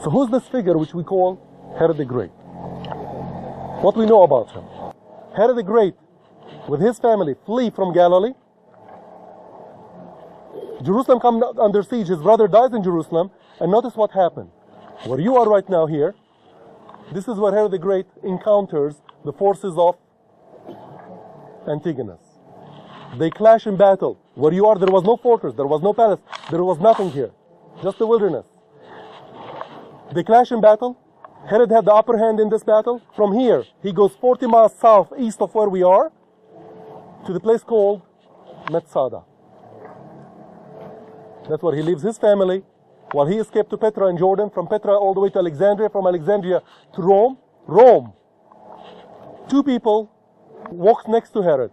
So who's this figure which we call Herod the Great? What we know about him? Herod the Great, with his family, flee from Galilee. Jerusalem comes under siege. His brother dies in Jerusalem. And notice what happened. Where you are right now here, this is where Herod the Great encounters the forces of Antigonus. They clash in battle. Where you are, there was no fortress, there was no palace, there was nothing here. Just the wilderness. They clash in battle. Herod had the upper hand in this battle. From here, he goes 40 miles south, east of where we are, to the place called Metzada. That's where he leaves his family, while he escaped to Petra in Jordan, from Petra all the way to Alexandria, from Alexandria to Rome. Rome. Two people walked next to Herod.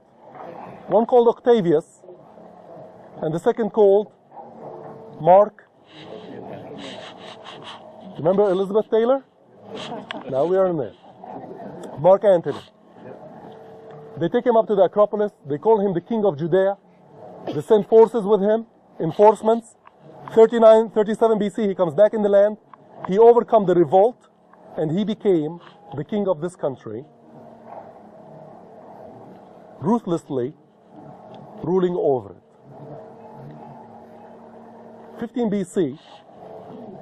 One called Octavius, and the second called Mark. Remember Elizabeth Taylor? Now we are in there. Mark Antony. They take him up to the Acropolis. They call him the King of Judea. They send forces with him, enforcements. 37 BC, he comes back in the land. He overcome the revolt, and he became the king of this country, ruthlessly ruling over it. 15 BC,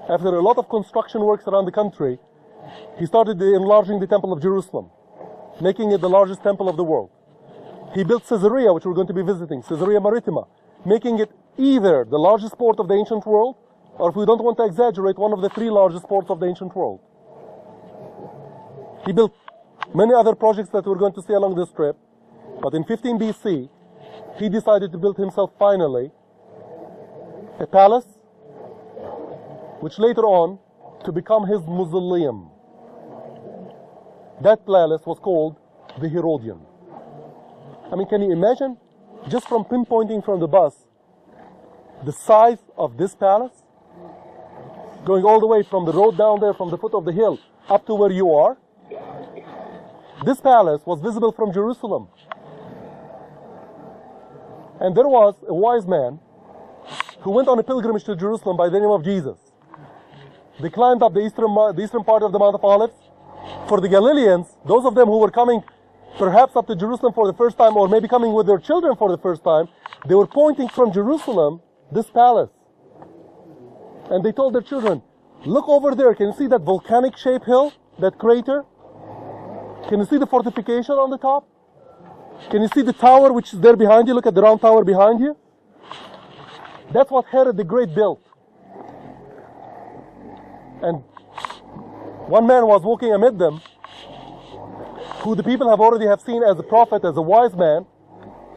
after a lot of construction works around the country, he started enlarging the Temple of Jerusalem, making it the largest temple of the world. He built Caesarea, which we're going to be visiting, Caesarea Maritima, making it either the largest port of the ancient world, or if we don't want to exaggerate, one of the 3 largest ports of the ancient world. He built many other projects that we're going to see along this trip, but in 15 BC, he decided to build himself finally a palace, which later on to become his mausoleum. That palace was called the Herodian. I mean, can you imagine, just from pinpointing from the bus, the size of this palace, going all the way from the road down there, from the foot of the hill, up to where you are? This palace was visible from Jerusalem. And there was a wise man who went on a pilgrimage to Jerusalem by the name of Jesus. They climbed up the eastern part of the Mount of Olives. For the Galileans, those of them who were coming perhaps up to Jerusalem for the first time, or maybe coming with their children for the first time, they were pointing from Jerusalem this palace. And they told their children, look over there, can you see that volcanic shaped hill, that crater? Can you see the fortification on the top? Can you see the tower which is there behind you? Look at the round tower behind you. That's what Herod the Great built. And one man was walking amid them, who the people have already seen as a prophet, as a wise man.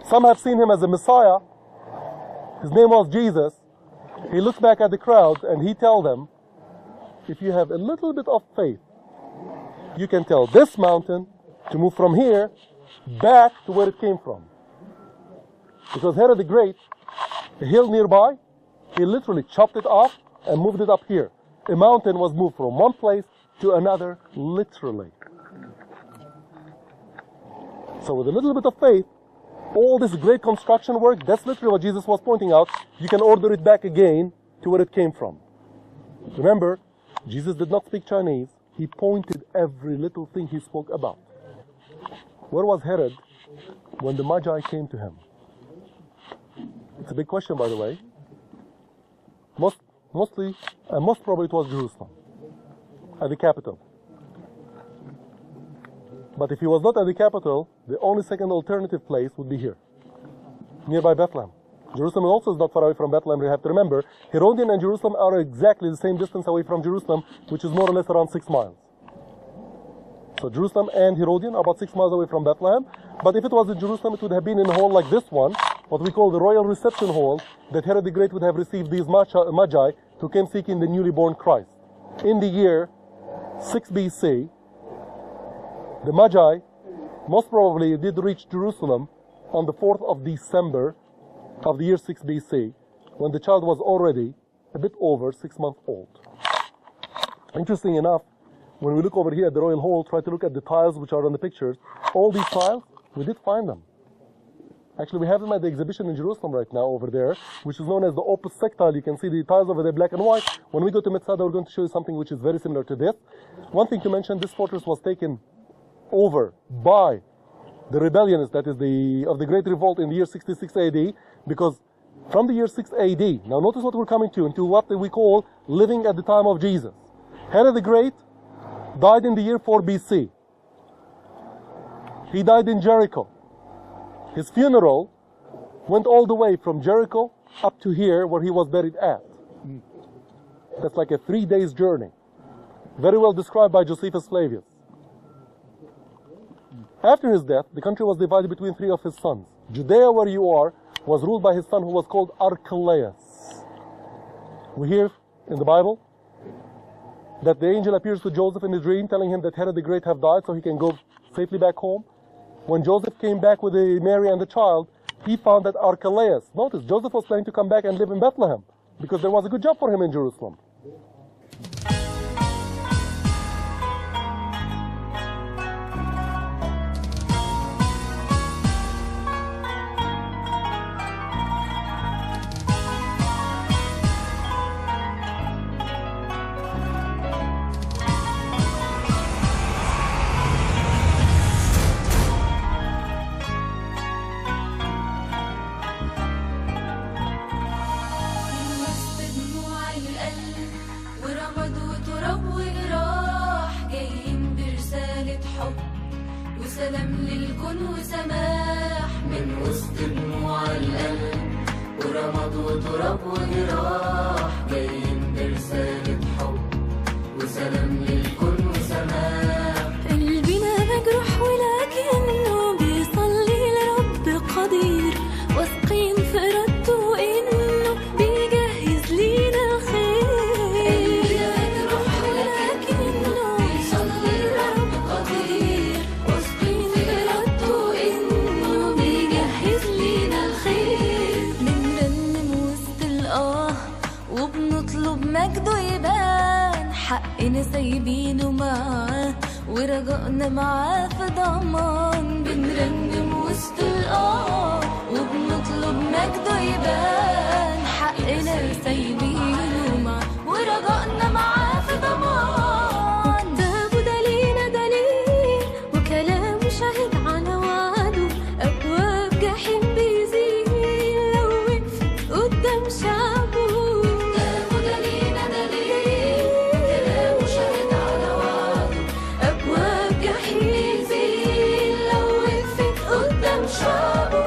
Some have seen him as a Messiah. His name was Jesus. He looks back at the crowd and he tells them, if you have a little bit of faith, you can tell this mountain to move from here back to where it came from. Because Herod the Great, a hill nearby, he literally chopped it off and moved it up here. A mountain was moved from one place to another, literally. So with a little bit of faith, all this great construction work, that's literally what Jesus was pointing out. You can order it back again to where it came from. Remember, Jesus did not speak Chinese. He pointed every little thing he spoke about. Where was Herod when the Magi came to him? It's a big question, by the way. Most probably it was Jerusalem, at the capital. But if he was not at the capital, the only second alternative place would be here, nearby Bethlehem. Jerusalem also is not far away from Bethlehem. You have to remember, Herodian and Jerusalem are exactly the same distance away from Jerusalem, which is more or less around 6 miles. So Jerusalem and Herodian are about 6 miles away from Bethlehem. But if it was in Jerusalem, it would have been in a hall like this one, what we call the royal reception hall, that Herod the Great would have received these Magi who came seeking the newly born Christ. In the year 6 BC, the Magi most probably did reach Jerusalem on the 4th of December of the year 6 BC, when the child was already a bit over 6 months old. Interesting enough, when we look over here at the royal hall, try to look at the tiles which are on the pictures, all these tiles, we did find them. Actually, we have them at the exhibition in Jerusalem right now over there, which is known as the opus sectile. You can see the tiles over there, black and white. When we go to Metzada, we're going to show you something which is very similar to this. One thing to mention, this fortress was taken over by the rebellionists, that is of the Great Revolt in the year 66 AD, because from the year 6 AD, now notice what we're coming to, into what we call living at the time of Jesus. Herod the Great died in the year 4 BC. He died in Jericho. His funeral went all the way from Jericho up to here where he was buried at. That's like a 3 days journey. Very well described by Josephus Flavius. After his death, the country was divided between 3 of his sons. Judea, where you are, was ruled by his son who was called Archelaus. We hear in the Bible that the angel appears to Joseph in a dream telling him that Herod the Great have died so he can go safely back home. When Joseph came back with Mary and the child, he found that Archelaus, notice, Joseph was planning to come back and live in Bethlehem because there was a good job for him in Jerusalem. وسلام للكون وسماح من وسط دموع القلب ورماد وتراب وجراح جايين برسالة حب وسلام للكون وسماح قلبنا مجروح ولكنه بيصلي لرب قدير واثقين في إرادته إنه بيجهز لينا الخير قلبنا مجروح ولكنه بيصلي لرب قدير واثقين في إرادته إنه بيجهز لينا الخير بنرنم وسط الآه وبنطلب مجده يبان حقنا سايبينه معاه ورجائنا معاه في ضمان بنرنم وسط الآه وبنطلب مجده يبان حقنا سايبينه معاه ورجائنا معاه في ضمان وكتابه ده لينا دليل وكلامه شاهد على وعده أبواب جحيم بيزيد لو وقفت قدام شعبه كتابه ده لينا دليل كلامه شاهد على وعده أبواب جحيم بيزيد لو وقفت قدام شعبه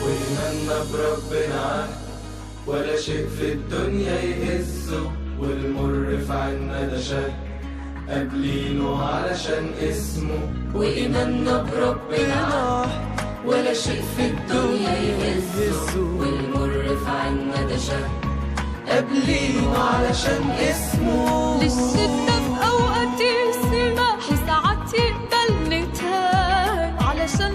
وإيماننا بربنا عهد ولا شيء في الدنيا يهزه والمر في عنا ده شك قابلينه علشان اسمه وإيماننا بربنا عهد ولا شيء في الدنيا يهزه والمر في عنا ده شك قابلينه علشان اسمه للشدة في أوقات السماح ساعات يقبل نتهان علشان